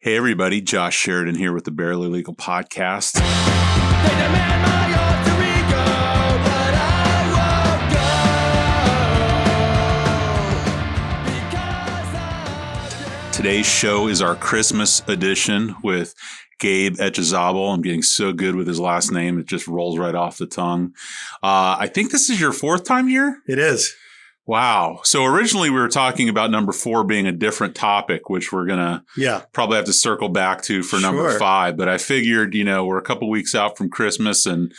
Hey everybody, Josh Sheridan here with the Barely Legal Podcast. They demand my alter ego, but I won't go. Today's show is our Christmas edition with Gabe Echazabal. I'm getting so good with his last name, it just rolls right off the tongue. I think this is your fourth time here? It is. Wow. So originally we were talking about number 4 being a different topic, which we're going to probably have to circle back to for number 5. But I figured, we're a couple weeks out from Christmas and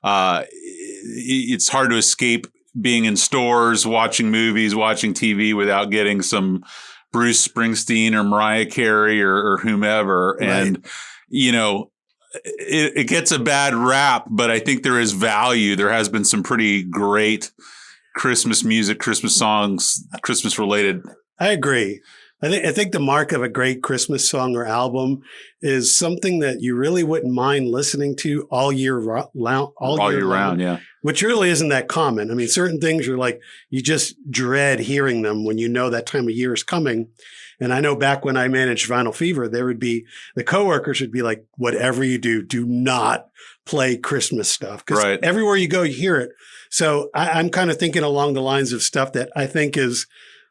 it's hard to escape being in stores, watching movies, watching TV without getting some Bruce Springsteen or Mariah Carey or whomever. Right. And, it gets a bad rap, but I think there is value. There has been some pretty great Christmas music, Christmas songs, Christmas related. I agree. I think the mark of a great Christmas song or album is something that you really wouldn't mind listening to all year round. Yeah. Which really isn't that common. I mean, certain things you're like, you just dread hearing them when you know that time of year is coming. And I know back when I managed Vinyl Fever, the coworkers would be like, whatever you do not play Christmas stuff. Because everywhere you go, you hear it. So I'm kind of thinking along the lines of stuff that I think is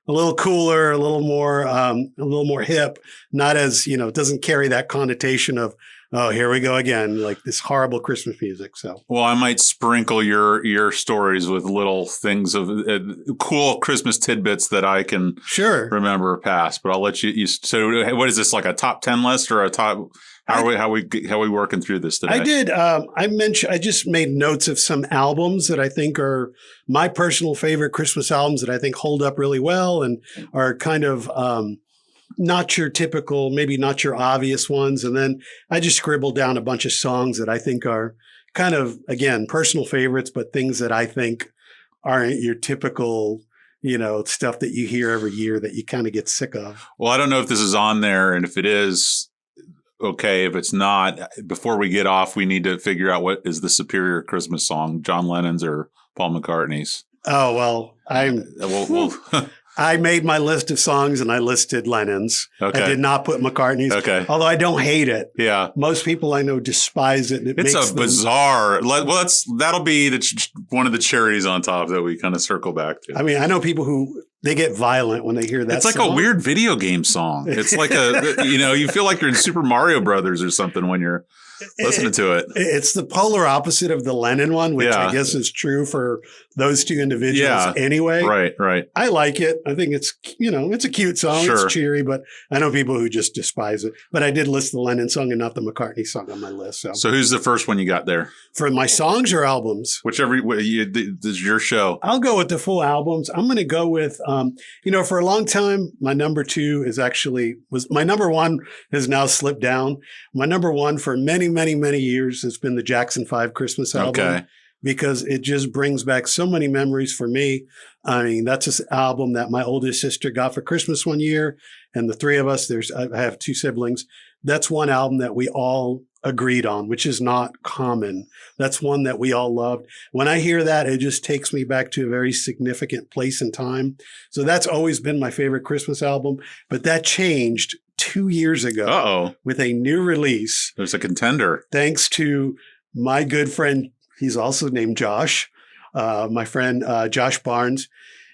a little cooler, a little more hip, not as, it doesn't carry that connotation of, oh, here we go again, like this horrible Christmas music. So, well, I might sprinkle your stories with little things of cool Christmas tidbits that I can remember past. But I'll let you. So, what is this, like a top 10 list or a top? How are we working through this today? I did. I just made notes of some albums that I think are my personal favorite Christmas albums that I think hold up really well and are kind of not your typical, maybe not your obvious ones. And then I just scribbled down a bunch of songs that I think are kind of, again, personal favorites, but things that I think aren't your typical, stuff that you hear every year that you kind of get sick of. Well, I don't know if this is on there, and if it is, okay. If it's not, before we get off, we need to figure out what is the superior Christmas song, John Lennon's or Paul McCartney's. Oh, well, I made my list of songs and I listed Lennon's. Okay. I did not put McCartney's. Okay. Although I don't hate it. Yeah. Most people I know despise it. And it's bizarre. Well, that'll be one of the cherries on top that we kind of circle back to. I mean, I know people who they get violent when they hear that. It's like a weird video game song. It's like you feel like you're in Super Mario Brothers or something when you're listening to it. It's the polar opposite of the Lennon one, which I guess is true for those two individuals anyway. Right. I like it. I think it's, it's a cute song. Sure. It's cheery, but I know people who just despise it. But I did list the Lennon song and not the McCartney song on my list. So who's the first one you got there? For my songs or albums? Whichever, this is your show. I'll go with the full albums. I'm going to go with, for a long time, my number 2 was my number 1 has now slipped down. My number 1 for many, many, many years has been the Jackson 5 Christmas album. Okay. Because it just brings back so many memories for me. I mean, that's an album that my oldest sister got for Christmas one year. And the three of us, I have 2 siblings. That's one album that we all agreed on, which is not common. That's one that we all loved. When I hear that, it just takes me back to a very significant place in time. So that's always been my favorite Christmas album. But that changed 2 years ago with a new release. There's a contender. Thanks to my good friend, he's also named Josh, my friend Josh Barnes.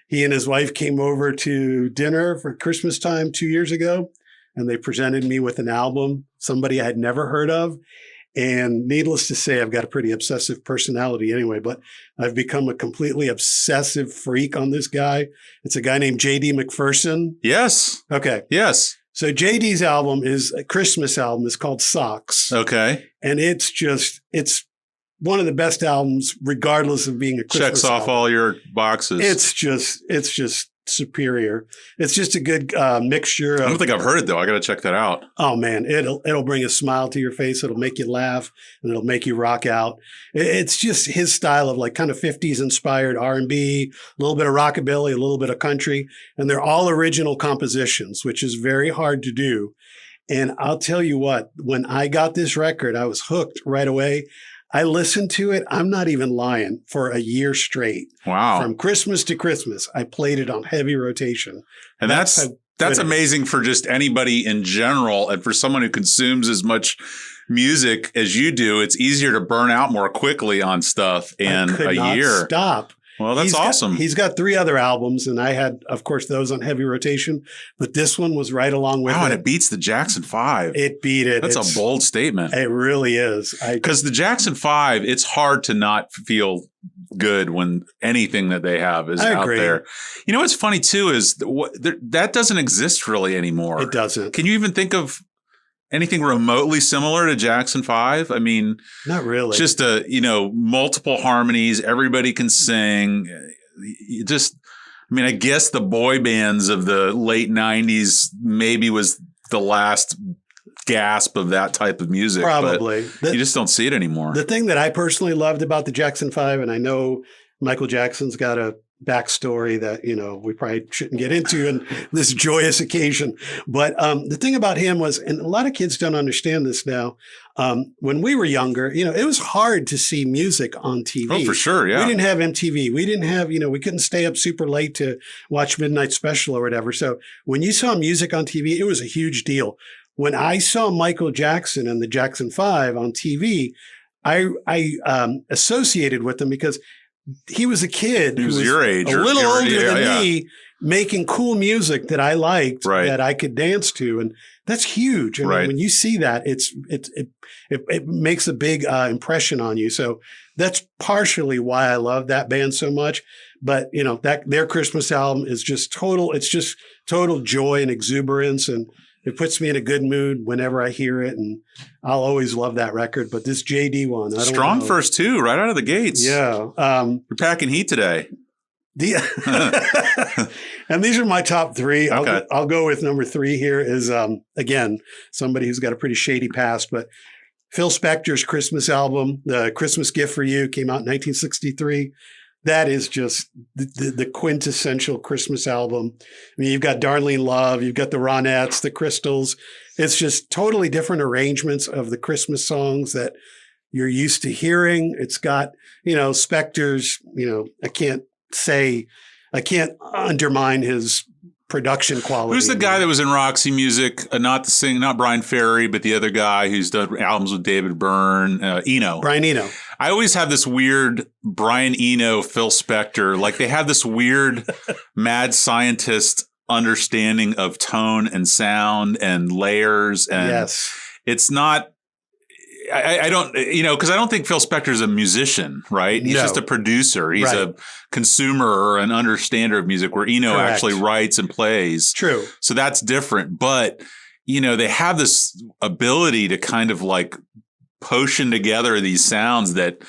He and his wife came over to dinner for Christmas time 2 years ago, and they presented me with an album, somebody I had never heard of. And needless to say, I've got a pretty obsessive personality anyway, but I've become a completely obsessive freak on this guy. It's a guy named J.D. McPherson. Yes. Okay. Yes. So JD's album is a Christmas album. It's called Socks. Okay. And it's one of the best albums, regardless of being a Christmas Checks off album. all your boxes. It's just superior. It's just a good mixture. I don't think I've heard it though. I got to check that out. Oh man, it'll bring a smile to your face. It'll make you laugh and it'll make you rock out. It's just his style of like kind of 50s inspired R&B, a little bit of rockabilly, a little bit of country, and they're all original compositions, which is very hard to do. And I'll tell you what, when I got this record, I was hooked right away. I listened to it, I'm not even lying, for a year straight. Wow. From Christmas to Christmas, I played it on heavy rotation. And that's That's amazing for just anybody in general. And for someone who consumes as much music as you do, it's easier to burn out more quickly on stuff in a year. Stop. Well, that's awesome. He's got 3 other albums, and I had, of course, those on heavy rotation, but this one was right along with it. Wow, and it beats the Jackson 5. It beat it. That's a bold statement. It really is. Because the Jackson 5, it's hard to not feel good when anything that they have is out there. You know what's funny, too, is that doesn't exist really anymore. It doesn't. Can you even think of anything remotely similar to Jackson 5? I mean, not really. Just multiple harmonies, everybody can sing. I guess the boy bands of the late 90s maybe was the last gasp of that type of music. Probably. You just don't see it anymore. The thing that I personally loved about the Jackson 5, and I know Michael Jackson's got a backstory that, we probably shouldn't get into in this joyous occasion. But the thing about him was, and a lot of kids don't understand this now, when we were younger, it was hard to see music on TV. Oh, for sure, yeah. We didn't have MTV. We didn't have, we couldn't stay up super late to watch Midnight Special or whatever. So when you saw music on TV, it was a huge deal. When I saw Michael Jackson and the Jackson 5 on TV, I associated with them because he was a kid who was your age, a little older than me, making cool music that I liked, that I could dance to, and that's huge. I mean, when you see that, it makes a big impression on you. So that's partially why I love that band so much. But that their Christmas album is just total. It's just total joy and exuberance, and it puts me in a good mood whenever I hear it, and I'll always love that record. But this JD one, strong first 2 right out of the gates. Yeah, you're packing heat today. And these are my top 3. Okay. I'll go with number 3 here is again somebody who's got a pretty shady past, but Phil Spector's Christmas album, The Christmas Gift for You, came out in 1963. That is just the quintessential Christmas album. I mean, you've got Darlene Love, you've got the Ronettes, the Crystals. It's just totally different arrangements of the Christmas songs that you're used to hearing. It's got, Spector's, I can't undermine his production quality. Who's the guy that was in Roxy Music? Not Brian Ferry, but the other guy who's done albums with David Byrne, Eno. Brian Eno. I always have this weird Brian Eno, Phil Spector, like they have this weird mad scientist understanding of tone and sound and layers. And it's not, I don't, because I don't think Phil Spector is a musician, right? He's just a producer. He's a consumer or an understander of music, where Eno actually writes and plays. True. So that's different. But, they have this ability to kind of like potion together these sounds that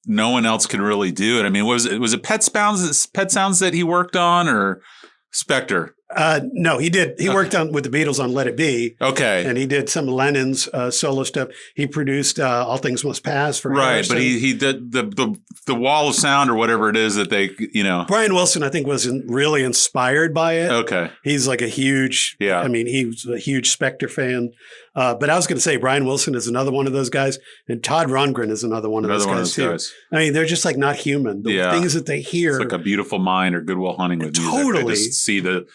no one else can really do. And I mean, was it Pet Sounds that he worked on, or Spector? No, he did. He worked with the Beatles on Let It Be. Okay. And he did some of Lennon's solo stuff. He produced All Things Must Pass for Harrison. But he did the wall of sound, or whatever it is that they, Brian Wilson, I think, was really inspired by it. Okay. He's like a huge, he was a huge Spector fan. But I was going to say Brian Wilson is another one of those guys, and Todd Rundgren is another one of those guys too. I mean, they're just like not human. The things that they hear. It's like A Beautiful Mind or Good Will Hunting with music. Totally. I just see the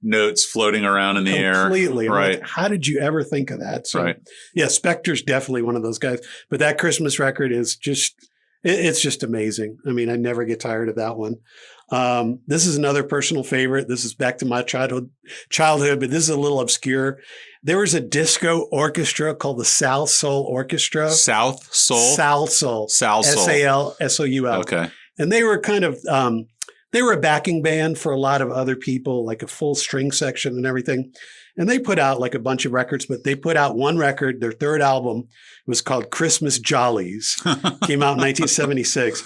notes floating around in the air. Completely. Right. Like, how did you ever think of that? So, yeah, Spector's definitely one of those guys. But that Christmas record is just, it's just amazing. I mean, I never get tired of that one. This is another personal favorite. This is back to my childhood, but this is a little obscure. There was a disco orchestra called the South Soul Orchestra. South Soul? South Soul. S-A-L-S-O-U-L. Okay. And they were kind of, they were a backing band for a lot of other people, like a full string section and everything. And they put out like a bunch of records, but they put out one record. Their third album was called Christmas Jollies. Came out in 1976.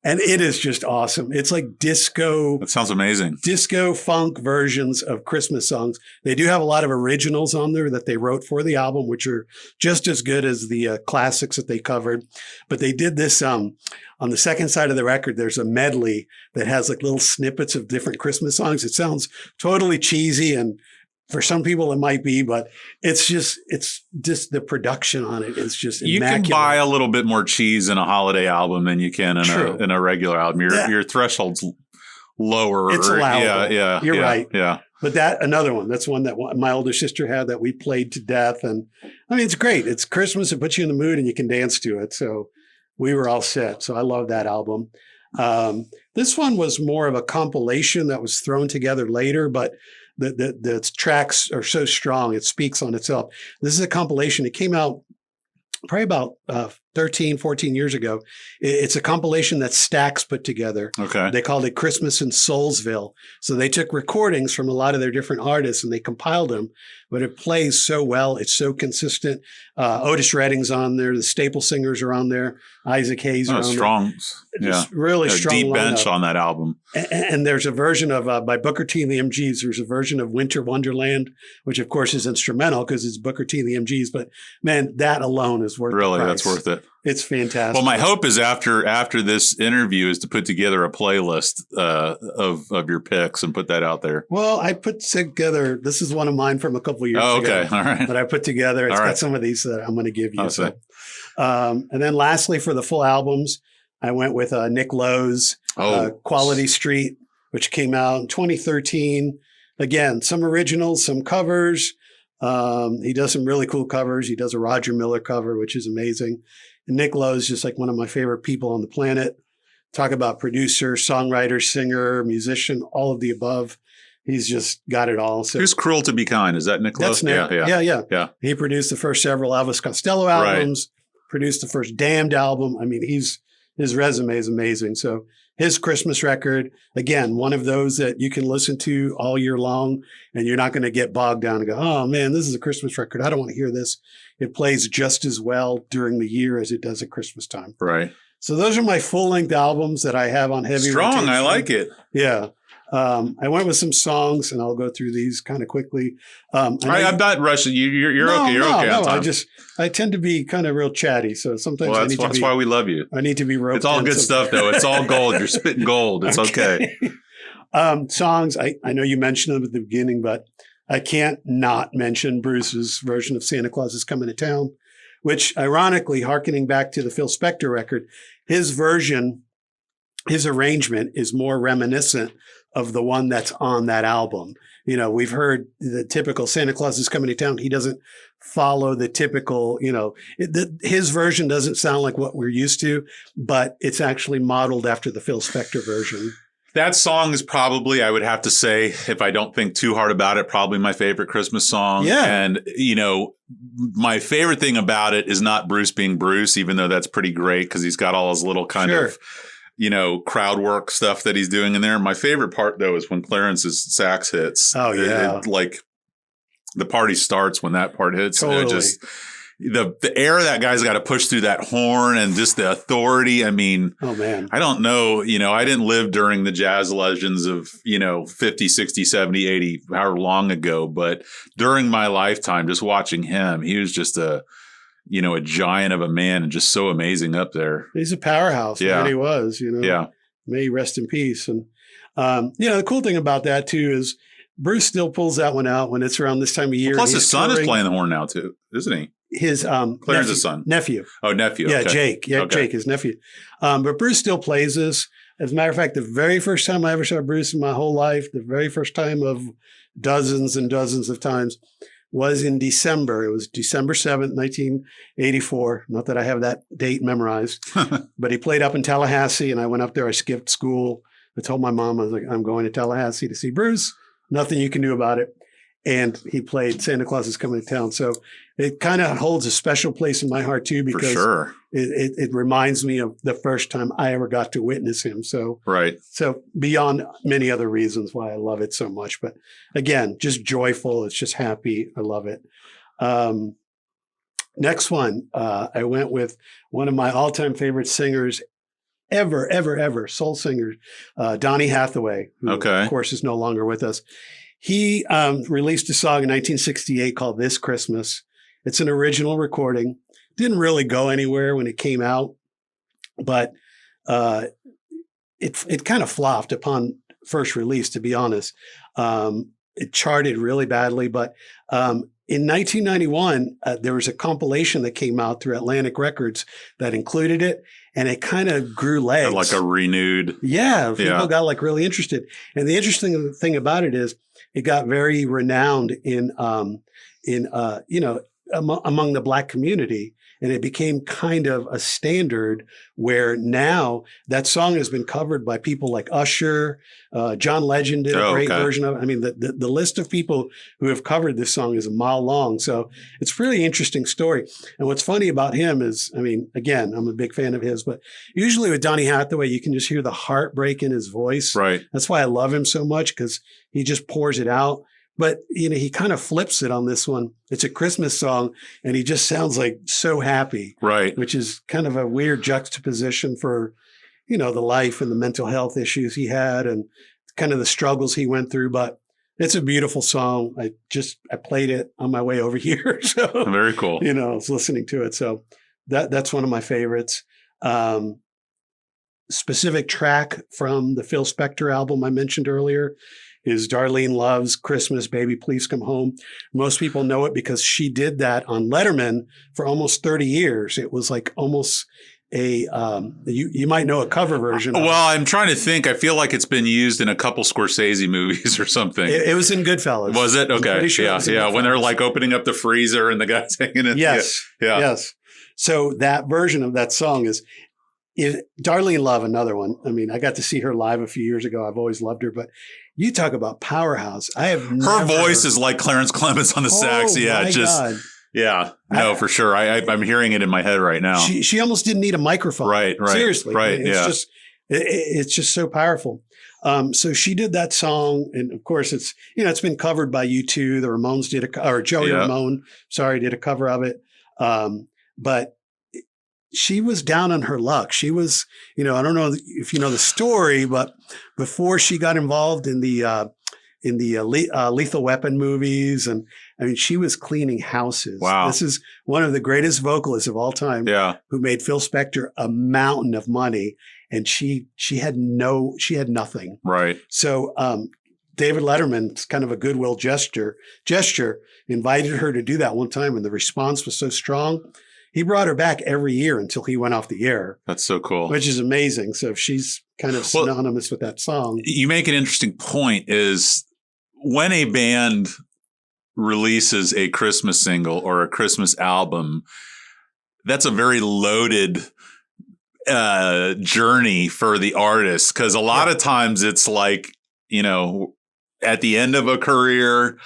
And it is just awesome. It's like disco. That sounds amazing. Disco funk versions of Christmas songs. They do have a lot of originals on there that they wrote for the album, which are just as good as the classics that they covered. But they did this on the second side of the record. There's a medley that has like little snippets of different Christmas songs. It sounds totally cheesy, and for some people it might be, but it's just the production on it is just immaculate. You can buy a little bit more cheese in a holiday album than you can in a regular album. Your threshold's lower. It's allowable. Yeah. You're right. Yeah. But another one. That's one that my older sister had that we played to death. And I mean, it's great. It's Christmas. It puts you in the mood and you can dance to it. So we were all set. So I love that album. This one was more of a compilation that was thrown together later, but the tracks are so strong. It speaks on itself. This is a compilation. It came out probably about 13, 14 years ago. It's a compilation that Stax put together. Okay. They called it Christmas in Soulsville. So they took recordings from a lot of their different artists and they compiled them, but it plays so well. It's so consistent. Otis Redding's on there. The Staple Singers are on there. Isaac Hayes are on strong. there. Just really strong deep bench lineup on that album. And there's a version of, by Booker T and the MGs, there's a version of Winter Wonderland, which of course is instrumental because it's Booker T and the MGs. But man, that alone is worth the price. That's worth it. It's fantastic. Well, my hope is after this interview is to put together a playlist of your picks and put that out there. Well, I put together, this is one of mine from a couple of years ago. Okay. All right. That I put together. It's got some of these that I'm going to give you. So. And then lastly, for the full albums, I went with Nick Lowe's Quality Street, which came out in 2013. Again, some originals, some covers. He does some really cool covers. He does a Roger Miller cover, which is amazing. And Nick Lowe is just like one of my favorite people on the planet. Talk about producer, songwriter, singer, musician, all of the above. He's just got it all. So who's Cruel to Be Kind? Is that Nick Lowe? That's Nick. Yeah. He produced the first several Elvis Costello albums, produced the first Damned album. I mean, his resume is amazing. So his Christmas record, again, one of those that you can listen to all year long and you're not going to get bogged down and go, oh man, this is a Christmas record. I don't want to hear this. It plays just as well during the year as it does at Christmas time. Right. So those are my full-length albums that I have on heavy rotation. Strong, I like it. Yeah. I went with some songs, and I'll go through these kind of quickly. I'm not rushing you. You're okay. You're okay. No, I tend to be kind of real chatty, so sometimes that's why we love you. I need to be roped. It's all good stuff, though. It's all gold. You're spitting gold. It's okay. Songs. I know you mentioned them at the beginning, but I can't not mention Bruce's version of Santa Claus is Coming to Town, which, ironically, hearkening back to the Phil Spector record, his version, his arrangement is more reminiscent of the one that's on that album. You know, we've heard the typical Santa Claus is Coming to Town. He doesn't follow the typical, his version doesn't sound like what we're used to, but it's actually modeled after the Phil Spector version. That song is probably, I would have to say, if I don't think too hard about it, probably my favorite Christmas song. Yeah. And, my favorite thing about it is not Bruce being Bruce, even though that's pretty great because he's got all his little kind of, crowd work stuff that he's doing in there. My favorite part, though, is when Clarence's sax hits. Oh, yeah. The party starts when that part hits. Totally. The air that guy's got to push through that horn and just the authority. I mean, oh man, I don't know. I didn't live during the jazz legends of, 50, 60, 70, 80, however long ago. But during my lifetime, just watching him, he was just a giant of a man and just so amazing up there. He's a powerhouse. Yeah. Man, he was, Yeah. May he rest in peace. And, the cool thing about that too is Bruce still pulls that one out when it's around this time of year. Well, plus his son is playing the horn now too, isn't he? His Clarence's nephew. Oh, nephew. Yeah, okay. Jake. Yeah, okay. Jake, his nephew. But Bruce still plays this. As a matter of fact, the very first time I ever saw Bruce in my whole life, the very first time of dozens and dozens of times, was in December. It was December 7th, 1984. Not that I have that date memorized, but he played up in Tallahassee, and I went up there. I skipped school. I told my mom, I was like, I'm going to Tallahassee to see Bruce. Nothing you can do about it. And he played Santa Claus is Coming to Town. So it kind of holds a special place in my heart too, because it reminds me of the first time I ever got to witness him. So, so beyond many other reasons why I love it so much, but again, just joyful. It's just happy. I love it. Next one, I went with one of my all-time favorite singers ever, soul singer, Donny Hathaway, who of course is no longer with us. He released a song in 1968 called This Christmas. It's an original recording. Didn't really go anywhere when it came out, but it kind of flopped upon first release, to be honest. It charted really badly, but in 1991, there was a compilation that came out through Atlantic Records that included it. and it kind of grew legs. Like a renewed. Yeah. People got like really interested. And the interesting thing about it is it got very renowned in you know, among the Black community. And it became kind of a standard where now that song has been covered by people like Usher, John Legend did a great version of it. I mean, the list of people who have covered this song is a mile long. So it's a really interesting story. And what's funny about him is, I mean, again, I'm a big fan of his, but usually with Donny Hathaway, you can just hear the heartbreak in his voice. Right. That's why I love him so much, because he just pours it out. But, you know, he kind of flips it on this one. It's a Christmas song, and he just sounds like so happy. Right. Which is kind of a weird juxtaposition for, you know, the life and the mental health issues he had and kind of the struggles he went through. But it's a beautiful song. I played it on my way over here. So very cool. You know, I was listening to it. So that's one of my favorites. Specific track from the Phil Spector album I mentioned earlier is Darlene Love's Christmas, Baby Please Come Home. Most people know it because she did that on Letterman for almost 30 years. It was like almost a, you might know a cover version. Well, I'm trying to think. I feel like it's been used in a couple Scorsese movies or something. It was in Goodfellas. Was it? Okay. Sure yeah. When they're like opening up the freezer and the guy's hanging in. Yes. Yeah. Yes. So that version of that song is Darlene Love, another one. I mean, I got to see her live a few years ago. I've always loved her, but you talk about powerhouse. Her voice is like Clarence Clemens on the sax. Yeah, God. Yeah, no, for sure. I'm hearing it in my head right now. She almost didn't need a microphone. Right. Seriously. Right. It's just so powerful. So she did that song, and of course, it's been covered by U2. The Ramones Joey Ramone, did a cover of it. But she was down on her luck. She was, I don't know if you know the story, but before she got involved in the Lethal Weapon movies, and I mean, she was cleaning houses. Wow. This is one of the greatest vocalists of all time. Yeah. Who made Phil Spector a mountain of money, and she had nothing. Right. So, David Letterman's kind of a goodwill gesture invited her to do that one time, and the response was so strong. He brought her back every year until he went off the air. That's so cool. Which is amazing. So she's kind of synonymous with that song. You make an interesting point is when a band releases a Christmas single or a Christmas album, that's a very loaded journey for the artist. Because a lot of times it's like, at the end of a career,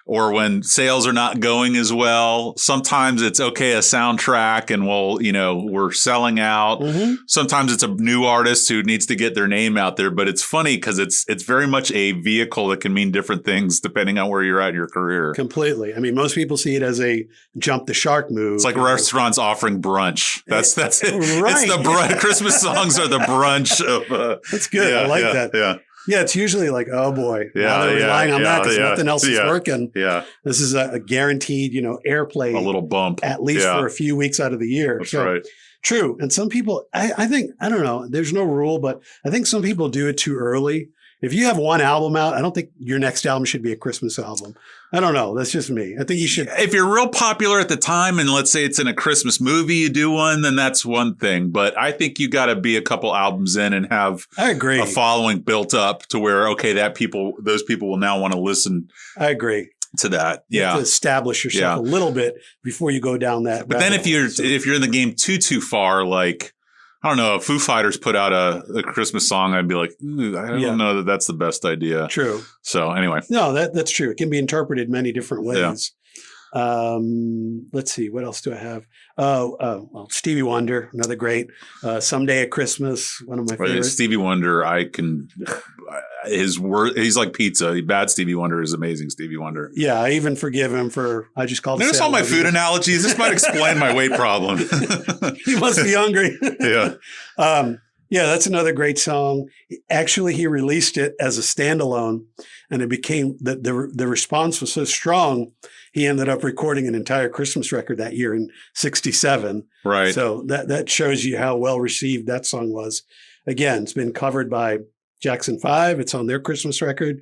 or when sales are not going as well. Sometimes it's a soundtrack and we're selling out. Mm-hmm. Sometimes it's a new artist who needs to get their name out there. But it's funny because it's very much a vehicle that can mean different things depending on where you're at in your career. Completely. I mean, most people see it as a jump the shark move. It's like restaurants offering brunch. That's it. Right. It's the brunch. Christmas songs are the brunch of. That's good. I like that. Yeah. Yeah, it's usually like, oh boy, now they're relying on that because nothing else is working. Yeah, this is a guaranteed, airplay, a little bump, at least for a few weeks out of the year. That's right. True, and some people, I think, I don't know. There's no rule, but I think some people do it too early. If you have one album out, I don't think your next album should be a Christmas album. I don't know. That's just me. I think you should. If you're real popular at the time and let's say it's in a Christmas movie, you do one, then that's one thing. But I think you got to be a couple albums in and have a following built up to where, those people will now want to listen. I agree. To that. You have to establish yourself a little bit before you go down that. But then if you're in the game too far, like, I don't know, if Foo Fighters put out a Christmas song, I'd be like, I don't know that that's the best idea. True. So anyway. No, that's true. It can be interpreted many different ways. Yeah. Let's see. What else do I have? Well, Stevie Wonder, another great. Someday at Christmas, one of my favorites. Stevie Wonder, he's like pizza. Bad Stevie Wonder is amazing Stevie Wonder. Yeah, I even forgive him I just called it. Notice all my food analogies. This might explain my weight problem. You must be hungry. Yeah. Yeah, that's another great song. Actually, he released it as a standalone, and it became the response was so strong. He ended up recording an entire Christmas record that year in '67. Right. So that shows you how well received that song was. Again, it's been covered by Jackson 5. It's on their Christmas record.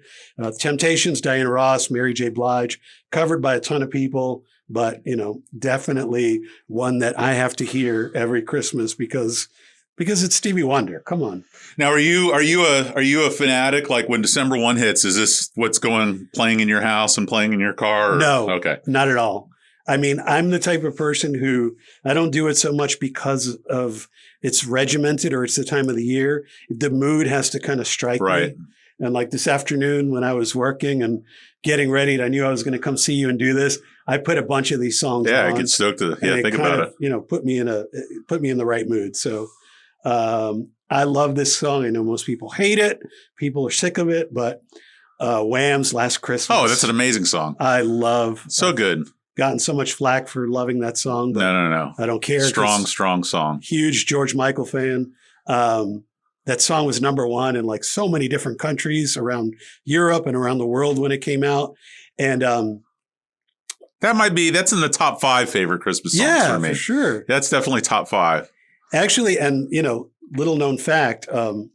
Temptations, Diana Ross, Mary J. Blige, covered by a ton of people, but definitely one that I have to hear every Christmas because Because it's Stevie Wonder. Come on. Now, are you a fanatic? Like when December 1 hits, is this what's playing in your house and playing in your car? No, okay, not at all. I mean, I'm the type of person who I don't do it so much because of it's regimented or it's the time of the year. The mood has to kind of strike me. And like this afternoon when I was working and getting ready, and I knew I was going to come see you and do this, I put a bunch of these songs on. Yeah, I get stoked to think about it. You know, put me in the right mood. So I love this song. I know most people hate it. People are sick of it, but Wham's Last Christmas. Oh, that's an amazing song. I love. So good. Gotten so much flack for loving that song. But No. I don't care. Strong song. Huge George Michael fan. That song was #1 in like so many different countries around Europe and around the world when it came out. And that's in the top 5 favorite Christmas songs for me. For sure. That's definitely top 5. Actually, and little known fact,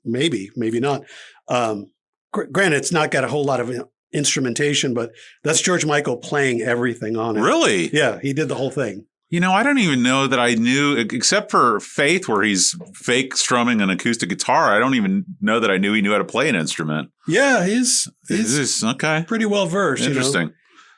maybe not. Granted, it's not got a whole lot of instrumentation, but that's George Michael playing everything on it. Really? Yeah, he did the whole thing. I don't even know that I knew, except for Faith, where he's fake strumming an acoustic guitar. I don't even know that I knew he knew how to play an instrument. Yeah, he's okay. Pretty well versed. Interesting.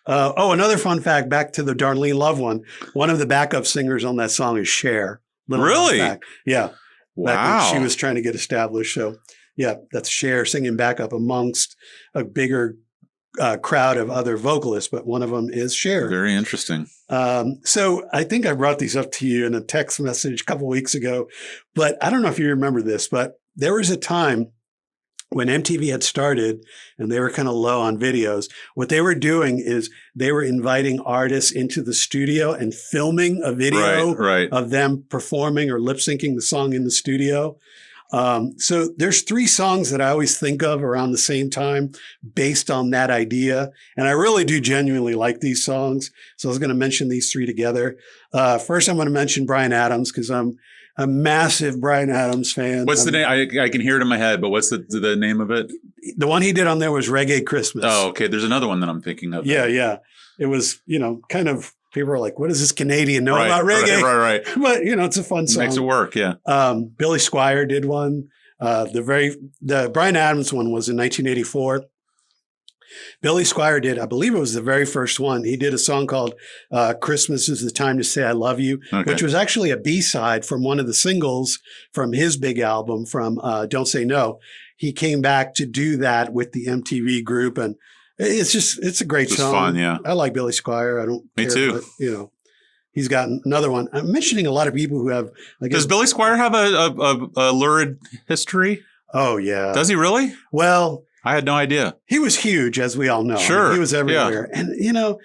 Another fun fact, back to the Darlene Love one. One of the backup singers on that song is Cher. Really? Yeah. Wow. Back when she was trying to get established. So yeah, that's Cher singing backup amongst a bigger crowd of other vocalists, but one of them is Cher. Very interesting. So I think I brought these up to you in a text message a couple of weeks ago, but I don't know if you remember this, but there was a time when MTV had started and they were kind of low on videos. What they were doing is they were inviting artists into the studio and filming a video of them performing or lip syncing the song in the studio. So there's 3 songs that I always think of around the same time based on that idea. And I really do genuinely like these songs. So I was going to mention these 3 together. First, I'm going to mention Bryan Adams because I'm a massive Bryan Adams fan. What's the name? I can hear it in my head, but what's the name of it? The one he did on there was Reggae Christmas. Oh, okay. There's another one that I'm thinking of. Yeah. It was, kind of, people are like, what does this Canadian know about reggae? Right. But, it's a fun song. Makes it work, yeah. Billy Squier did one. The Bryan Adams one was in 1984. Billy Squier did, I believe it was the very first one. He did a song called Christmas is the Time to Say I Love You, which was actually a B-side from one of the singles from his big album from Don't Say No. He came back to do that with the MTV group, and it's a great song. It's fun, yeah. I like Billy Squier. I don't Me care, too. But, he's got another one. I'm mentioning a lot of people who have. Does Billy Squier have a lurid history? Oh, yeah. Does he really? Well, I had no idea. He was huge, as we all know. Sure. I mean, he was everywhere. Yeah. And,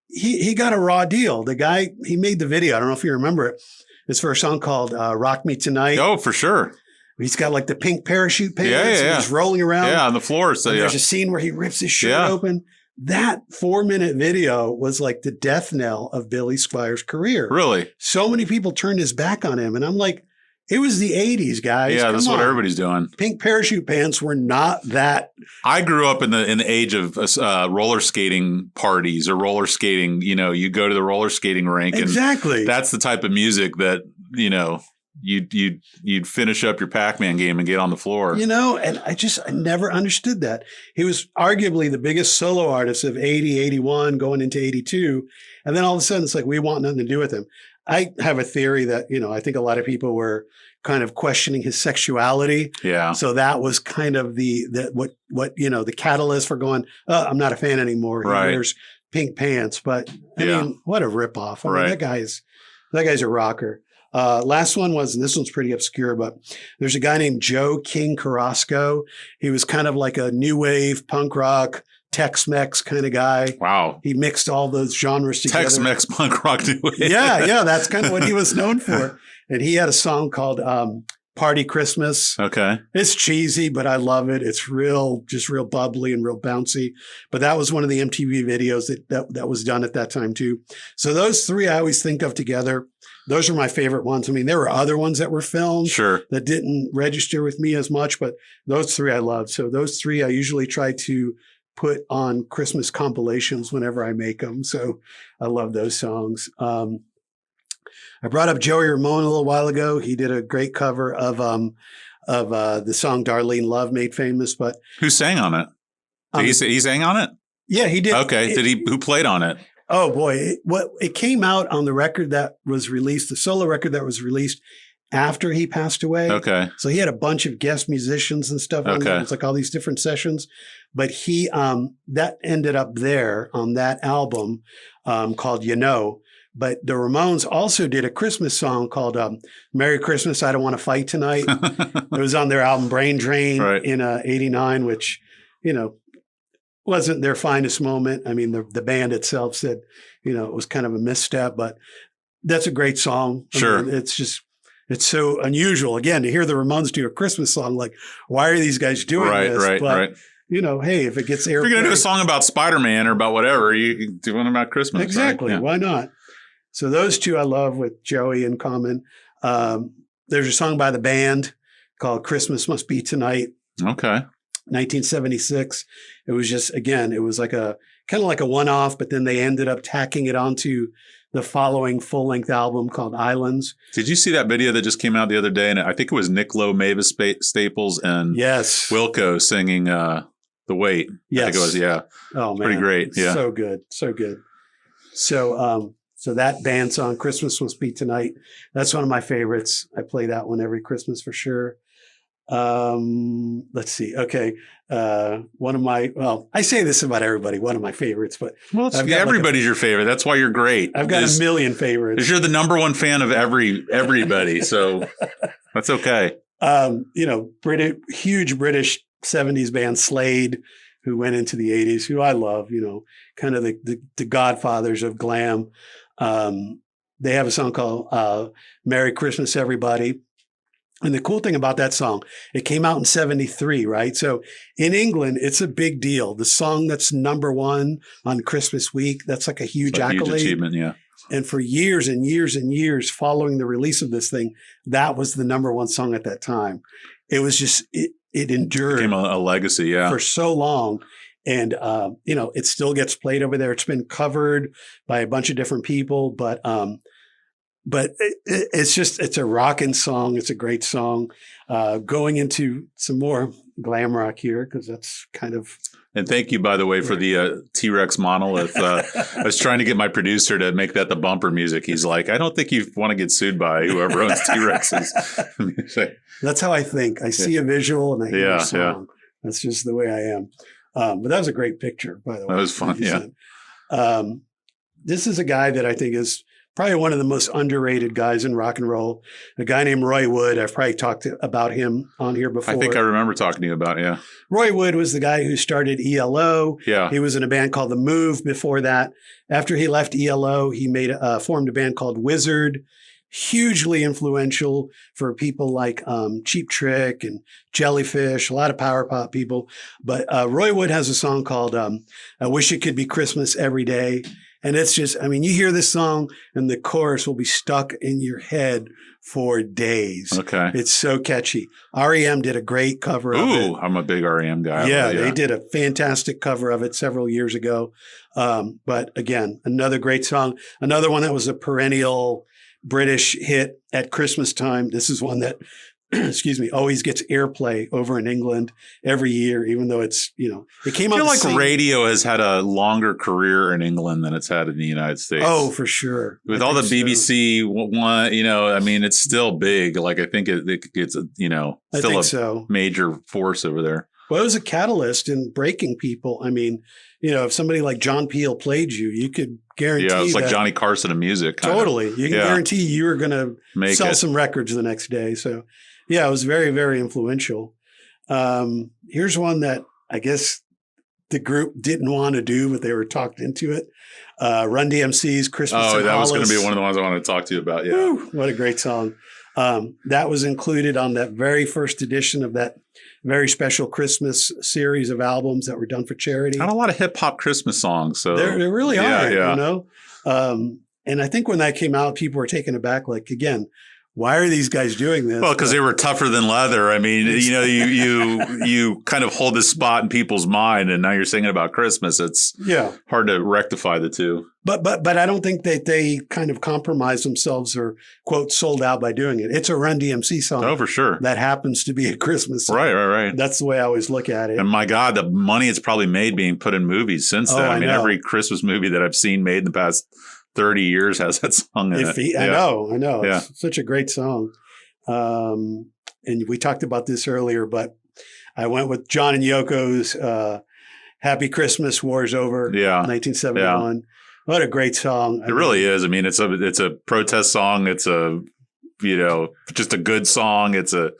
he got a raw deal. The guy, he made the video. I don't know if you remember it. It's for a song called Rock Me Tonight. Oh, for sure. He's got like the pink parachute pants. Yeah. He's rolling around. Yeah, on the floor. So, there's a scene where he rips his shirt open. That 4-minute video was like the death knell of Billy Squier's career. Really? So many people turned his back on him. And I'm like, it was the 80s, guys. Yeah, that's what everybody's doing. Pink parachute pants were not that. I grew up in the age of roller skating parties or roller skating. You go to the roller skating rink. Exactly. And that's the type of music that, you'd finish up your Pac-Man game and get on the floor. And I never understood that. He was arguably the biggest solo artist of 80, 81, going into 82. And then all of a sudden it's like, we want nothing to do with him. I have a theory that, I think a lot of people were kind of questioning his sexuality. Yeah. So that was kind of the catalyst for going, I'm not a fan anymore. He wears pink pants. But I mean, what a ripoff. I mean, that guy's a rocker. Last one was, and this one's pretty obscure, but there's a guy named Joe King Carrasco. He was kind of like a new wave punk rock, Tex-Mex kind of guy. Wow. He mixed all those genres together. Tex-Mex punk rock new wave. Yeah. That's kind of what he was known for. And he had a song called Party Christmas. Okay. It's cheesy, but I love it. It's just real bubbly and real bouncy. But that was one of the MTV videos that was done at that time too. So those 3 I always think of together. Those are my favorite ones. I mean, there were other ones that were filmed that didn't register with me as much, but those 3 I loved. So those 3 I usually try to put on Christmas compilations whenever I make them. So I love those songs. I brought up Joey Ramone a little while ago. He did a great cover of the song Darlene Love made famous. But who sang on it? He sang on it? Yeah, he did. Okay. Who played on it? Oh boy. It came out on the record that was released, the solo record that was released after he passed away. Okay. So he had a bunch of guest musicians and stuff on it. It's like all these different sessions. But he that ended up there on that album called You Know. But the Ramones also did a Christmas song called Merry Christmas, I Don't Want to Fight Tonight. It was on their album Brain Drain in 89, which, wasn't their finest moment. I mean, the band itself said, it was kind of a misstep, but that's a great song. Sure. I mean, it's so unusual, again, to hear the Ramones do a Christmas song. Like, why are these guys doing this? Right. Hey, if it gets airplay. If you're going to do a song about Spider-Man or about whatever, you do one about Christmas. Exactly. Right? Yeah. Why not? So those two I love with Joey in common. There's a song by the band called Christmas Must Be Tonight. Okay. 1976. It was just, again, it was like a kind of like a one-off, but then they ended up tacking it onto the following full-length album called Islands. Did you see that video that just came out the other day? And I think it was Nick Lowe, Mavis Staples, and Wilco singing The Wait. Yes. I think it was, yeah. Oh, man. Pretty great. Yeah. So good. So good. So that band song, Christmas Must Be Tonight, that's one of my favorites. I play that one every Christmas for sure. Let's see. Okay. I say this about everybody, one of my favorites, but everybody's your favorite. That's why you're great. I've got a million favorites. Because you're the number one fan of everybody. So that's okay. Huge British 70s band Slade, who went into the 80s, who I love, kind of the godfathers of glam. They have a song called Merry Christmas, Everybody. And the cool thing about that song, it came out in 73, right? So in England, it's a big deal. The song that's number one on Christmas week, that's like a huge accolade. Huge achievement, yeah. And for years and years and years following the release of this thing, that was the number one song at that time. It was just, it endured. It became a legacy, yeah. For so long. And, it still gets played over there. It's been covered by a bunch of different people, but it's a rockin' song. It's a great song. Going into some more glam rock here, because that's kind of. And thank you, by the way, for the T-Rex monolith. I was trying to get my producer to make that the bumper music. He's like, I don't think you want to get sued by whoever owns T-Rexes. That's how I think. I see a visual and I hear a song. Yeah. That's just the way I am. But that was a great picture, by the way. That was fun, yeah. This is a guy that I think is probably one of the most underrated guys in rock and roll. A guy named Roy Wood. I've probably talked about him on here before. I think I remember talking to you about, yeah. Roy Wood was the guy who started ELO. Yeah. He was in a band called The Move before that. After he left ELO, he formed a band called Wizard. Hugely influential for people like Cheap Trick and Jellyfish, a lot of power pop people. But Roy Wood has a song called I Wish It Could Be Christmas Every Day. And it's just, you hear this song and the chorus will be stuck in your head for days. Okay. It's so catchy. REM did a great cover of it. Ooh, I'm a big REM guy. Yeah, they did a fantastic cover of it several years ago. But again, another great song. Another one that was a perennial British hit at Christmas time. This is one that, always gets airplay over in England every year, even though it's, it came out. I feel like radio has had a longer career in England than it's had in the United States. Oh, for sure. With all the BBC one, it's still big. Like, I think it's, still a major force over there. Well, it was a catalyst in breaking people. If somebody like John Peel played you could guarantee. Yeah, it's like Johnny Carson of music. Totally. You can guarantee you were going to sell some records the next day. So, yeah, it was very, very influential. Here's one that I guess the group didn't want to do, but they were talked into it. Run DMC's Christmas in that Hollis. was going to be one of the ones I wanted to talk to you about. Yeah. Woo, what a great song. That was included on that very first edition of that very special Christmas series of albums that were done for charity. Not a lot of hip hop Christmas songs. So there really are, and I think when that came out, people were taken aback. Like, again, why are these guys doing this? Well, because they were tougher than leather. You kind of hold this spot in people's mind, and now you're singing about Christmas. It's hard to rectify the two. But I don't think that they kind of compromise themselves or quote sold out by doing it. It's a Run DMC song. Oh, for sure. That happens to be a Christmas song. Right. That's the way I always look at it. And my God, the money it's probably made being put in movies since then. I mean, every Christmas movie that I've seen made in the past 30 years has that song in it. I know. Yeah. It's such a great song. And we talked about this earlier, but I went with John and Yoko's Happy Christmas, War's Over, 1971. Yeah. What a great song. It really is. I mean, it's a protest song. It's just a good song. It's for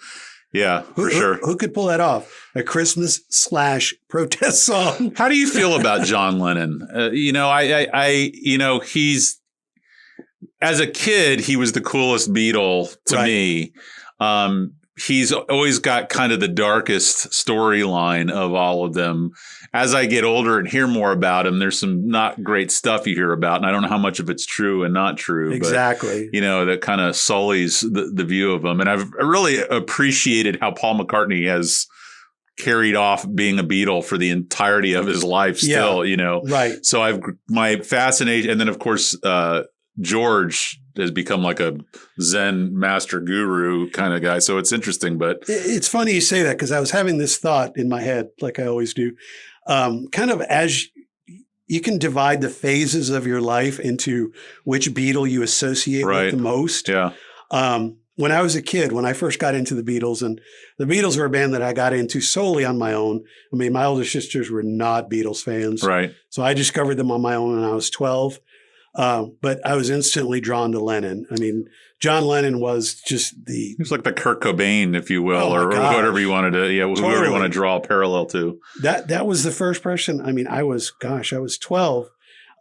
sure. Who could pull that off? A Christmas / protest song. How do you feel about John Lennon? He's, as a kid, he was the coolest Beatle to me. He's always got kind of the darkest storyline of all of them. As I get older and hear more about him, there's some not great stuff you hear about, and I don't know how much of it's true and not true. Exactly. But, that kind of sullies the view of him. And I've really appreciated how Paul McCartney has carried off being a Beatle for the entirety of his life still, Right. So my fascination, and then of course, George has become like a Zen master guru kind of guy. So it's interesting, but it's funny you say that because I was having this thought in my head, like I always do, kind of as you can divide the phases of your life into which Beatle you associate with the most. Yeah. When I was a kid, when I first got into the Beatles, and the Beatles were a band that I got into solely on my own. I mean, my older sisters were not Beatles fans. Right. So I discovered them on my own when I was 12. But I was instantly drawn to Lennon. I mean, John Lennon was just he was like the Kurt Cobain, if you will, or whatever you wanted to, whoever you want to draw a parallel to. That was the first person. I mean, I was 12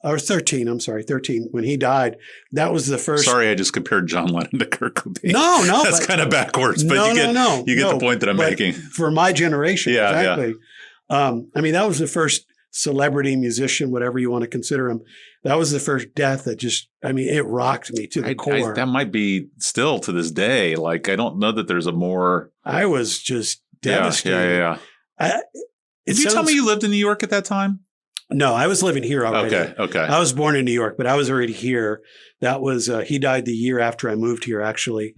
or 13. I'm sorry, 13 when he died. That was the first. Sorry, I just compared John Lennon to Kurt Cobain. No, that's kind of backwards. But you get the point that I'm making. For my generation, exactly. Yeah. I mean, that was the first celebrity, musician, whatever you want to consider him. That was the first death that it rocked me to the core. That might be still to this day. Like, I don't know that there's a more. I was just devastated. Yeah. Did you tell me you lived in New York at that time? No, I was living here already. Okay. I was born in New York, but I was already here. That was, he died the year after I moved here, actually.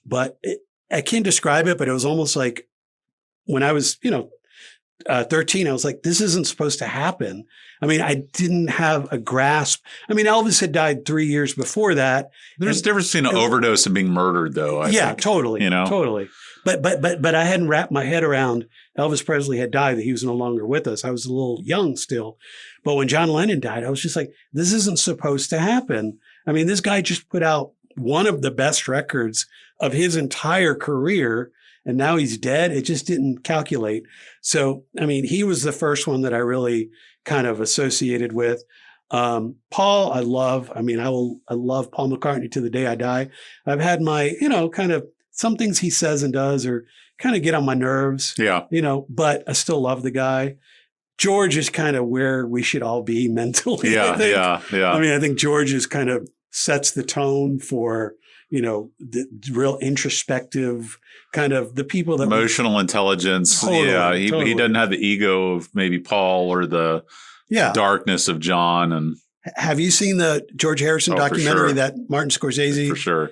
But I can't describe it, but it was almost like when I was, 13, I was like, this isn't supposed to happen. I mean, I didn't have a grasp. I mean, Elvis had died 3 years before that. There's a difference between an overdose and being murdered, though. I think, totally. Totally. But I hadn't wrapped my head around Elvis Presley had died, that he was no longer with us. I was a little young still. But when John Lennon died, I was just like, this isn't supposed to happen. I mean, this guy just put out one of the best records of his entire career, and now he's dead. It just didn't calculate. So, I mean, he was the first one that I really kind of associated with. Paul, I love. I mean, I love Paul McCartney to the day I die. I've had my, kind of some things he says and does or kind of get on my nerves. Yeah. But I still love the guy. George is kind of where we should all be mentally. Yeah. I think. Yeah. I mean, I think George is kind of sets the tone for, the real introspective kind of the people that emotional intelligence. Totally, He doesn't have the ego of maybe Paul or the darkness of John. And have you seen the George Harrison documentary that Martin Scorsese? For sure.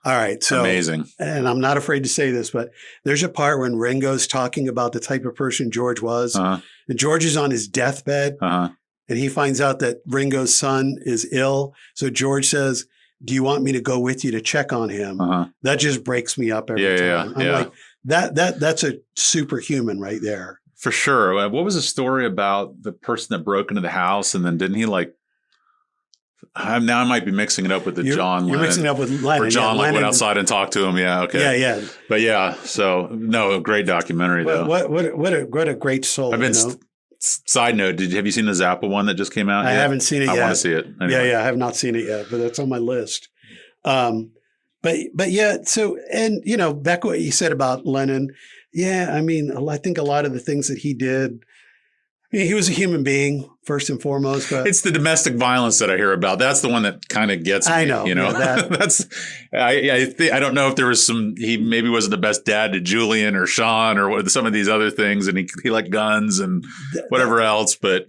All right. So amazing. And I'm not afraid to say this, but there's a part when Ringo's talking about the type of person George was. And George is on his deathbed and he finds out that Ringo's son is ill. So George says, do you want me to go with you to check on him? That just breaks me up every time. I'm like, that's a superhuman right there. For sure. What was the story about the person that broke into the house and then didn't he now I might be mixing it up with John Lennon. You're mixing it up with Lennon. Or John went outside and talked to him. Yeah. Okay. Yeah. But so no, a great documentary though. What a great soul. Side note, have you seen the Zappa one that just came out? I haven't seen it yet. I want to see it. Anyway. Yeah, I have not seen it yet, but that's on my list. But yeah, so, and, back what you said about Lennon. Yeah, I mean, I think a lot of the things that he did, He was a human being first and foremost, but it's the domestic violence that I hear about. That's the one that kind of gets me. I know, you know, yeah, that's I don't know if there was he maybe wasn't the best dad to Julian or Sean or some of these other things, and he liked guns and whatever else. But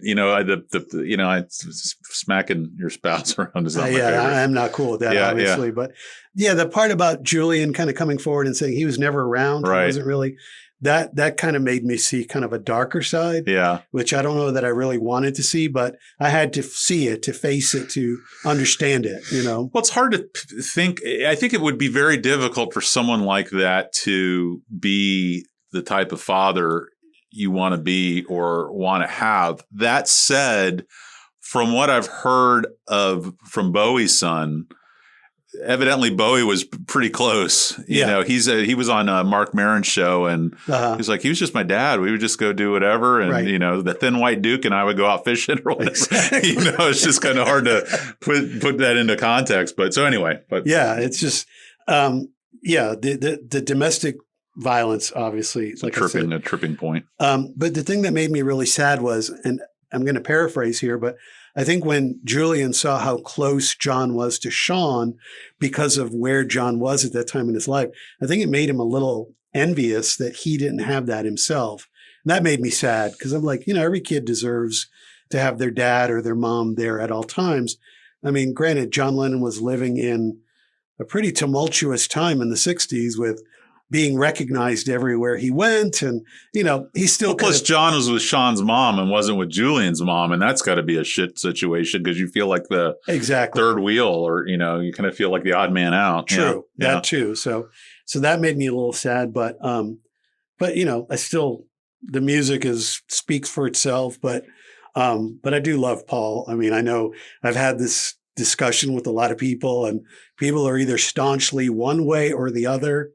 smacking your spouse around is not my favorite. I'm not cool with that, obviously, but the part about Julian kind of coming forward and saying he was never around, right. He wasn't really. That kind of made me see kind of a darker side, which I don't know that I really wanted to see, but I had to see it, to face it, to understand it, Well, it's hard to think. I think it would be very difficult for someone like that to be the type of father you want to be or want to have. That said, from what I've heard from Bowie's son, evidently Bowie was pretty close. You know, he was on Mark Maron's show, and he's like, he was just my dad. We would just go do whatever. And, the Thin White Duke and I would go out fishing or whatever. Exactly. It's just kind of hard to put that into context. But so anyway, it's just, the domestic violence, obviously. It's a tripping point. But the thing that made me really sad was, and I'm going to paraphrase here, but I think when Julian saw how close John was to Sean because of where John was at that time in his life, I think it made him a little envious that he didn't have that himself. And that made me sad because I'm like, every kid deserves to have their dad or their mom there at all times. I mean, granted, John Lennon was living in a pretty tumultuous time in the 60s with being recognized everywhere he went. And, he still plus John was with Sean's mom and wasn't with Julian's mom. And that's got to be a shit situation because you feel like the third wheel or, you kind of feel like the odd man out. True. That too. So that made me a little sad, but I still, the music speaks for itself, but I do love Paul. I mean, I know I've had this discussion with a lot of people and people are either staunchly one way or the other.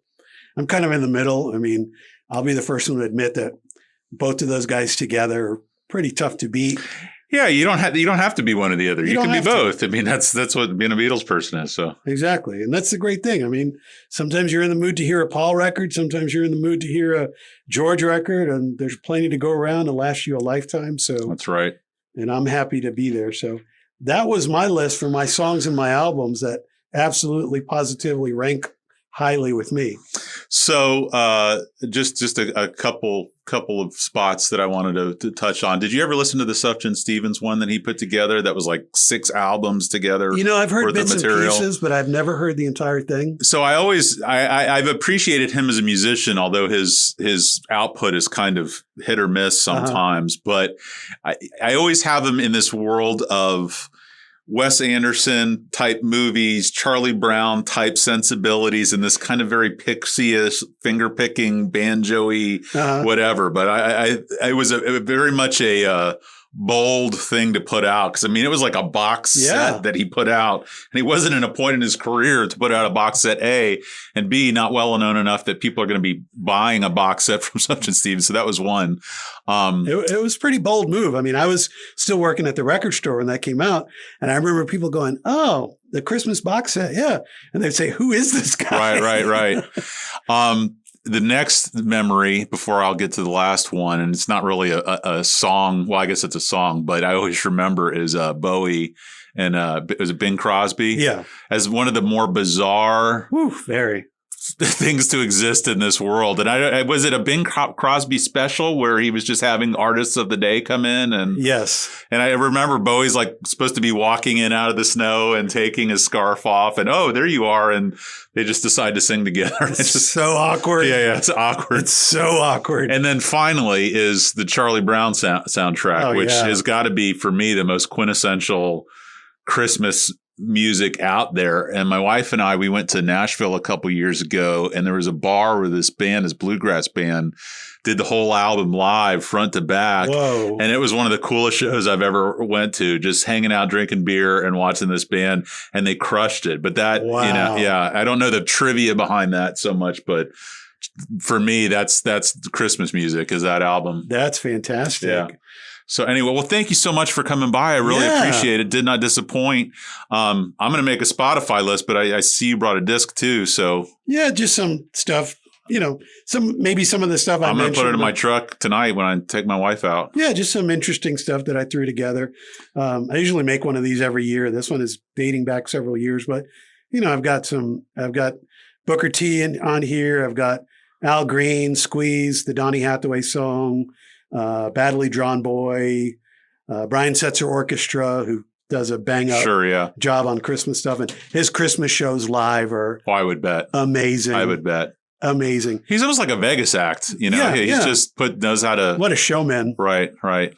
I'm kind of in the middle. I mean, I'll be the first one to admit that both of those guys together are pretty tough to beat. Yeah, you don't have to be one or the other. You can be both. I mean, that's what being a Beatles person is. So exactly, and that's the great thing. I mean, sometimes you're in the mood to hear a Paul record. Sometimes you're in the mood to hear a George record, and there's plenty to go around and last you a lifetime. So that's right. And I'm happy to be there. So that was my list for my songs and my albums that absolutely, positively rank highly with me. So just a couple of spots that I wanted to touch on. Did you ever listen to the Sufjan Stevens one that he put together that was like 6 albums together? I've heard bits and pieces, but I've never heard the entire thing. So I've appreciated him as a musician, although his output is kind of hit or miss sometimes. But I always have him in this world of Wes Anderson type movies, Charlie Brown type sensibilities, and this kind of very pixie-ish, finger picking, banjo-y, whatever. But I was very much a bold thing to put out because it was like a box set that he put out, and he wasn't in a point in his career to put out a box set A, and B, not well known enough that people are going to be buying a box set from Sufjan Stevens. So that was one. It was a pretty bold move. I mean, I was still working at the record store when that came out, and I remember people going, "Oh, the Christmas box set, yeah," and they'd say, "Who is this guy?" Right. The next memory before I'll get to the last one, and it's not really a song. Well, I guess it's a song, but I always remember is Bowie and was it Bing Crosby? Yeah, as one of the more bizarre, very things to exist in this world. And was it a Bing Crosby special where he was just having artists of the day come in? And yes. And I remember Bowie's like supposed to be walking in out of the snow and taking his scarf off, and there you are. And they just decide to sing together. It's just so awkward. Yeah, it's awkward. It's so awkward. And then finally is the Charlie Brown soundtrack, which has got to be for me the most quintessential Christmas music out there. And my wife and we went to Nashville a couple years ago, and there was a bar where this bluegrass band, did the whole album live front to back. Whoa. And it was one of the coolest shows I've ever went to, just hanging out, drinking beer and watching this band, and they crushed it. But that, I don't know the trivia behind that so much, but for me, that's the Christmas music is that album. That's fantastic. Yeah. So anyway, well, thank you so much for coming by. I really appreciate it. Did not disappoint. I'm going to make a Spotify list, but I see you brought a disc too. So yeah, just some stuff maybe some of the stuff I'm going to put it in my truck tonight when I take my wife out. Yeah, just some interesting stuff that I threw together. I usually make one of these every year. This one is dating back several years, but I've got Booker T on here. I've got Al Green, Squeeze, the Donny Hathaway song, Badly Drawn Boy, Brian Setzer Orchestra, who does a bang up job on Christmas stuff. And his Christmas shows live are I would bet amazing. I would bet. Amazing. He's almost like a Vegas act, He's just knows how to. What a showman. Right.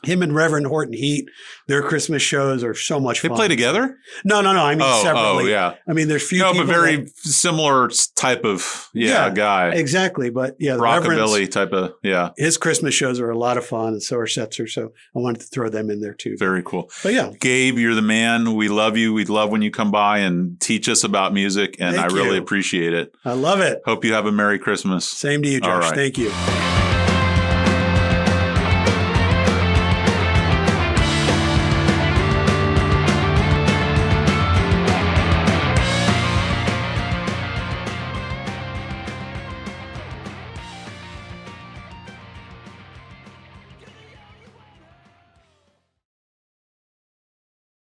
Him and Reverend Horton Heat, their Christmas shows are so much fun. They play together? No. I mean, separately. Oh, yeah. I mean, there's few people. But very similar type of, guy. Exactly. But rockabilly type of, his Christmas shows are a lot of fun, and so are Setzer. So I wanted to throw them in there too. Very cool. But yeah. Gabe, you're the man. We love you. We love when you come by and teach us about music, and I really appreciate it. I love it. Hope you have a Merry Christmas. Same to you, Josh. Right. Thank you.